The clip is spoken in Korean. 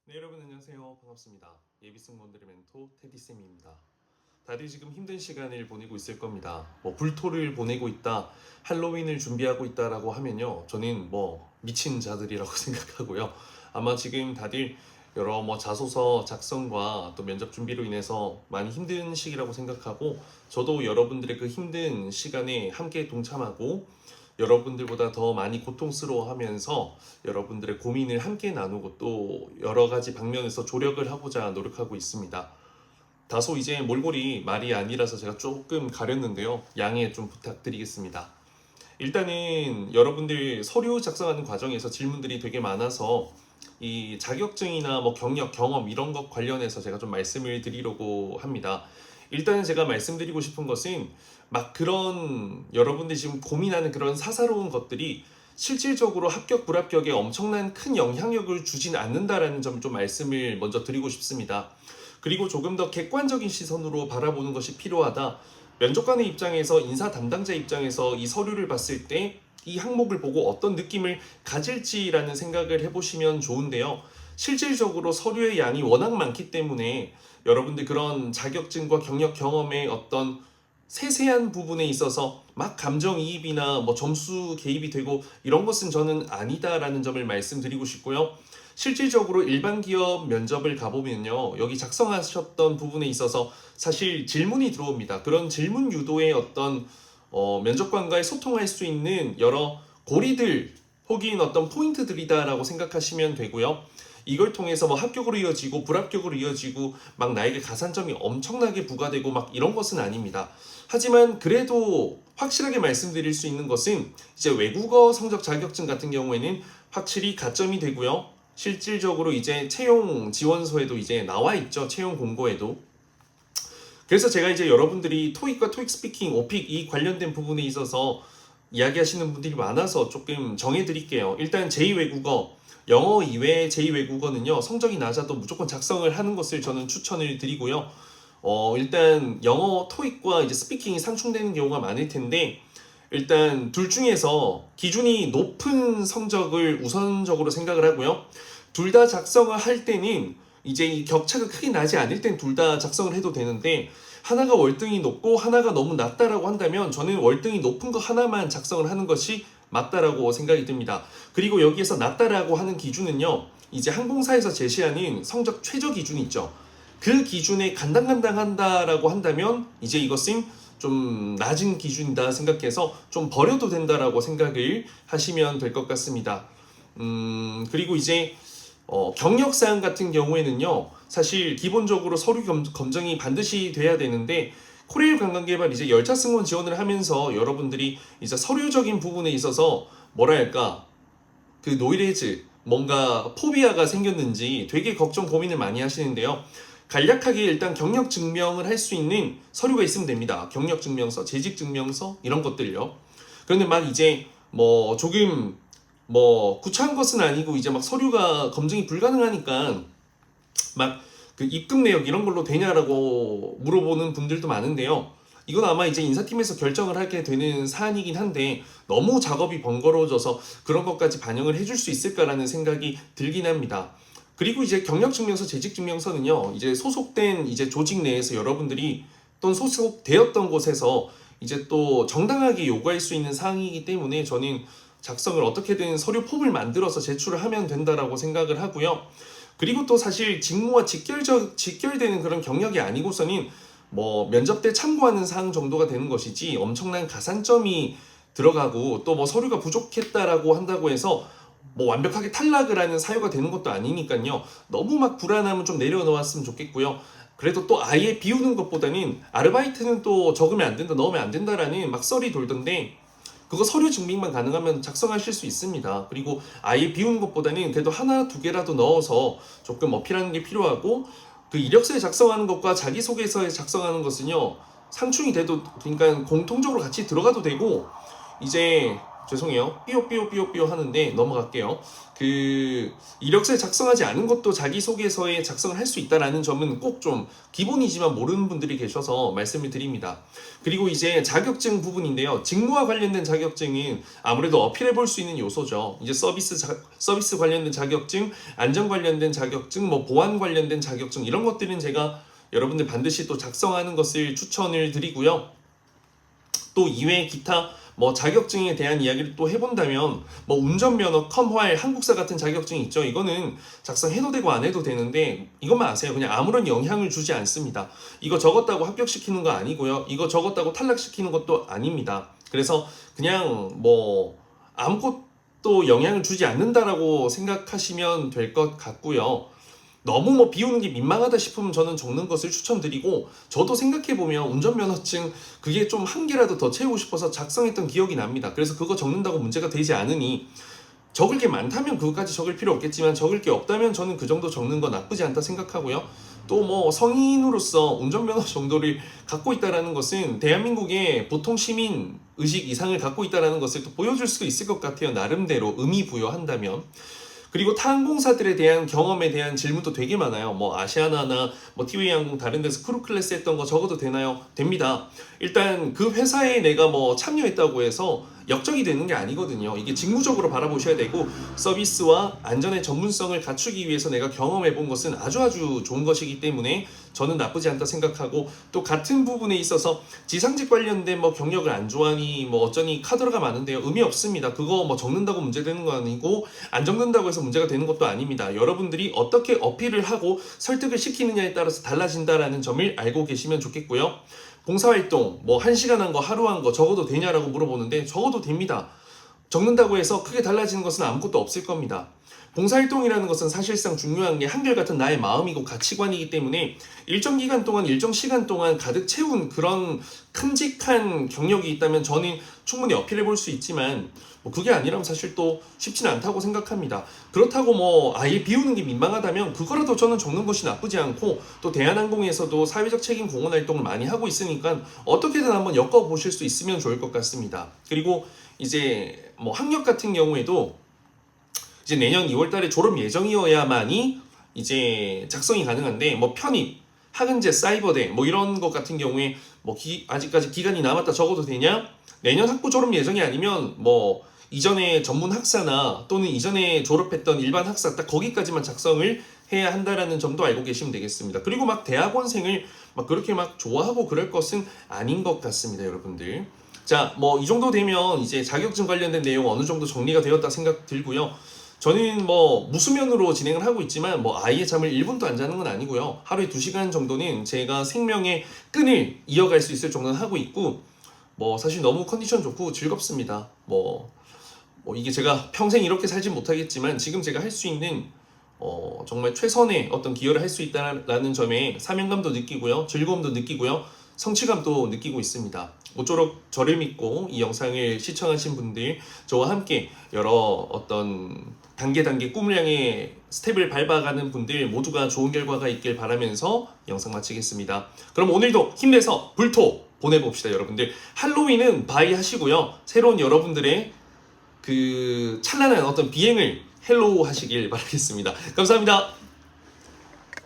네, 여러분 안녕하세요. 반갑습니다. 예비승무원들의 멘토 테디쌤입니다. 다들 지금 힘든 시간을 보내고 있을 겁니다. 불토를 보내고 있다, 할로윈을 준비하고 있다라고 하면요, 저는 미친 자들이라고 생각하고요. 아마 지금 다들 여러 자소서 작성과 또 면접 준비로 인해서 많이 힘든 시기라고 생각하고, 저도 여러분들의 그 힘든 시간에 함께 동참하고 여러분들보다 더 많이 고통스러워하면서 여러분들의 고민을 함께 나누고 또 여러 가지 방면에서 조력을 하고자 노력하고 있습니다. 다소 이제 몰골이 말이 아니라서 제가 조금 가렸는데요. 양해 좀 부탁드리겠습니다. 일단은 여러분들 서류 작성하는 과정에서 질문들이 되게 많아서 이 자격증이나 경력, 경험 이런 것 관련해서 제가 좀 말씀을 드리려고 합니다. 일단은 제가 말씀드리고 싶은 것은 막 그런 여러분들이 지금 고민하는 그런 사사로운 것들이 실질적으로 합격, 불합격에 엄청난 큰 영향력을 주진 않는다라는 점 좀 말씀을 먼저 드리고 싶습니다. 그리고 조금 더 객관적인 시선으로 바라보는 것이 필요하다. 면접관의 입장에서, 인사 담당자 입장에서 이 서류를 봤을 때 이 항목을 보고 어떤 느낌을 가질지라는 생각을 해보시면 좋은데요. 실질적으로 서류의 양이 워낙 많기 때문에 여러분들 그런 자격증과 경력 경험의 어떤 세세한 부분에 있어서 막 감정이입이나 점수 개입이 되고 이런 것은 저는 아니다라는 점을 말씀드리고 싶고요. 실질적으로 일반 기업 면접을 가보면요, 여기 작성하셨던 부분에 있어서 사실 질문이 들어옵니다. 그런 질문 유도의 어떤 면접관과의 소통할 수 있는 여러 고리들 혹은 어떤 포인트들이다라고 생각하시면 되고요. 이걸 통해서 합격으로 이어지고 불합격으로 이어지고 막 나에게 가산점이 엄청나게 부과되고 막 이런 것은 아닙니다. 하지만 그래도 확실하게 말씀드릴 수 있는 것은 이제 외국어 성적 자격증 같은 경우에는 확실히 가점이 되고요. 실질적으로 이제 채용 지원서에도 이제 나와 있죠. 채용 공고에도. 그래서 제가 이제 여러분들이 토익과 토익 스피킹, 오픽 이 관련된 부분에 있어서 이야기하시는 분들이 많아서 조금 정해드릴게요. 일단 제2외국어, 영어 이외의 제2외국어는요, 성적이 낮아도 무조건 작성을 하는 것을 저는 추천을 드리고요. 일단 영어 토익과 이제 스피킹이 상충되는 경우가 많을 텐데, 일단 둘 중에서 기준이 높은 성적을 우선적으로 생각을 하고요. 둘 다 작성을 할 때는 이제 이 격차가 크게 나지 않을 땐 둘 다 작성을 해도 되는데, 하나가 월등히 높고 하나가 너무 낮다라고 한다면 저는 월등히 높은 거 하나만 작성을 하는 것이 맞다라고 생각이 듭니다. 그리고 여기에서 낮다라고 하는 기준은요, 이제 항공사에서 제시하는 성적 최저 기준이 있죠. 그 기준에 간당간당한다라고 한다면 이제 이것은 좀 낮은 기준이다 생각해서 좀 버려도 된다라고 생각을 하시면 될 것 같습니다. 그리고 이제 경력사항 같은 경우에는요, 사실 기본적으로 서류 검증이 반드시 돼야 되는데, 코레일 관광개발 이제 열차 승무원 지원을 하면서 여러분들이 이제 서류적인 부분에 있어서 뭐랄까 그 노이레즈 뭔가 포비아가 생겼는지 되게 걱정 고민을 많이 하시는데요. 간략하게 일단 경력 증명을 할 수 있는 서류가 있으면 됩니다. 경력 증명서, 재직 증명서 이런 것들요. 그런데 막 이제 조금 구차한 것은 아니고 이제 막 서류가 검증이 불가능하니까 막 그 입금 내역 이런 걸로 되냐라고 물어보는 분들도 많은데요. 이건 아마 이제 인사팀에서 결정을 하게 되는 사안이긴 한데 너무 작업이 번거로워져서 그런 것까지 반영을 해줄 수 있을까라는 생각이 들긴 합니다. 그리고 이제 경력증명서, 재직증명서는요, 이제 소속된 이제 조직 내에서 여러분들이 또는 소속되었던 곳에서 이제 또 정당하게 요구할 수 있는 사항이기 때문에 저는 작성을 어떻게든 서류 폼을 만들어서 제출을 하면 된다라고 생각을 하고요. 그리고 또 사실 직무와 직결되는 그런 경력이 아니고서는 면접 때 참고하는 사항 정도가 되는 것이지 엄청난 가산점이 들어가고 또 서류가 부족했다라고 한다고 해서 완벽하게 탈락을 하는 사유가 되는 것도 아니니까요. 너무 막 불안하면 좀 내려놓았으면 좋겠고요. 그래도 또 아예 비우는 것보다는 아르바이트는 또 적으면 안 된다, 넣으면 안 된다라는 막 썰이 돌던데, 그거 서류 증빙만 가능하면 작성하실 수 있습니다. 그리고 아예 비우는 것보다는 그래도 하나, 두 개라도 넣어서 조금 어필하는 게 필요하고, 그 이력서에 작성하는 것과 자기소개서에 작성하는 것은요, 상충이 돼도, 그러니까 공통적으로 같이 들어가도 되고, 이제 죄송해요. 삐요삐요삐요삐요 하는데 넘어갈게요. 그 이력서에 작성하지 않은 것도 자기소개서에 작성을 할 수 있다라는 점은 꼭 좀 기본이지만 모르는 분들이 계셔서 말씀을 드립니다. 그리고 이제 자격증 부분인데요. 직무와 관련된 자격증은 아무래도 어필해 볼 수 있는 요소죠. 이제 서비스 관련된 자격증, 안전 관련된 자격증, 뭐 보안 관련된 자격증 이런 것들은 제가 여러분들 반드시 또 작성하는 것을 추천을 드리고요. 또 이외에 기타 뭐 자격증에 대한 이야기를 또 해본다면 뭐 운전면허, 컴활, 한국사 같은 자격증이 있죠. 이거는 작성해도 되고 안 해도 되는데 이것만 아세요. 그냥 아무런 영향을 주지 않습니다. 이거 적었다고 합격시키는 거 아니고요. 이거 적었다고 탈락시키는 것도 아닙니다. 그래서 그냥 뭐 아무것도 영향을 주지 않는다라고 생각하시면 될 것 같고요. 너무 뭐 비우는 게 민망하다 싶으면 저는 적는 것을 추천드리고, 저도 생각해보면 운전면허증 그게 좀 한 개라도 더 채우고 싶어서 작성했던 기억이 납니다. 그래서 그거 적는다고 문제가 되지 않으니, 적을 게 많다면 그것까지 적을 필요 없겠지만 적을 게 없다면 저는 그 정도 적는 건 나쁘지 않다 생각하고요. 또 뭐 성인으로서 운전면허 정도를 갖고 있다는 것은 대한민국의 보통 시민 의식 이상을 갖고 있다는 것을 또 보여줄 수도 있을 것 같아요. 나름대로 의미 부여한다면. 그리고 타 항공사들에 대한 경험에 대한 질문도 되게 많아요. 뭐 아시아나나 뭐 티웨이 항공 다른 데서 크루 클래스 했던 거 적어도 되나요? 됩니다. 일단 그 회사에 내가 뭐 참여했다고 해서 역적이 되는 게 아니거든요. 이게 직무적으로 바라보셔야 되고, 서비스와 안전의 전문성을 갖추기 위해서 내가 경험해 본 것은 아주 좋은 것이기 때문에 저는 나쁘지 않다 생각하고, 또 같은 부분에 있어서 지상직 관련된 뭐 경력을 안 좋아하니 뭐 어쩌니 카드가 많은데요. 의미 없습니다. 그거 뭐 적는다고 문제되는 거 아니고 안 적는다고 해서 문제가 되는 것도 아닙니다. 여러분들이 어떻게 어필을 하고 설득을 시키느냐에 따라서 달라진다라는 점을 알고 계시면 좋겠고요. 봉사활동 뭐 1시간 한 거 하루 한 거 적어도 되냐라고 물어보는데 적어도 됩니다. 적는다고 해서 크게 달라지는 것은 아무것도 없을 겁니다. 봉사활동이라는 것은 사실상 중요한 게 한결같은 나의 마음이고 가치관이기 때문에 일정 기간 동안 일정 시간 동안 가득 채운 그런 큼직한 경력이 있다면 저는 충분히 어필해 볼 수 있지만, 뭐 그게 아니라면 사실 또 쉽지는 않다고 생각합니다. 그렇다고 뭐 아예 비우는 게 민망하다면 그거라도 저는 적는 것이 나쁘지 않고, 또 대한항공에서도 사회적 책임 공헌 활동을 많이 하고 있으니까 어떻게든 한번 엮어 보실 수 있으면 좋을 것 같습니다. 그리고 이제 뭐 학력 같은 경우에도 이제 내년 2월 달에 졸업 예정이어야만이 이제 작성이 가능한데, 뭐 편입, 학은제, 사이버대 뭐 이런 것 같은 경우에 뭐 아직까지 기간이 남았다 적어도 되냐? 내년 학부 졸업 예정이 아니면 뭐 이전에 전문 학사나 또는 이전에 졸업했던 일반 학사 딱 거기까지만 작성을 해야 한다라는 점도 알고 계시면 되겠습니다. 그리고 막 대학원생을 막 그렇게 막 좋아하고 그럴 것은 아닌 것 같습니다, 여러분들. 자, 뭐 이 정도 되면 이제 자격증 관련된 내용 어느 정도 정리가 되었다 생각 들고요. 저는 뭐 무수면으로 진행을 하고 있지만 뭐 아예 잠을 1분도 안 자는 건 아니고요. 하루에 2시간 정도는 제가 생명의 끈을 이어갈 수 있을 정도는 하고 있고, 뭐 사실 너무 컨디션 좋고 즐겁습니다. 뭐 이게 제가 평생 이렇게 살진 못하겠지만 지금 제가 할 수 있는 정말 최선의 어떤 기여를 할 수 있다는 점에 사명감도 느끼고요. 즐거움도 느끼고요. 성취감도 느끼고 있습니다. 모쪼록 저를 믿고 이 영상을 시청하신 분들, 저와 함께 여러 어떤 단계 꿈을 향해 스텝을 밟아가는 분들 모두가 좋은 결과가 있길 바라면서 영상 마치겠습니다. 그럼 오늘도 힘내서 불토 보내봅시다, 여러분들. 할로윈은 바이 하시고요. 새로운 여러분들의 그 찬란한 어떤 비행을 헬로우 하시길 바라겠습니다. 감사합니다.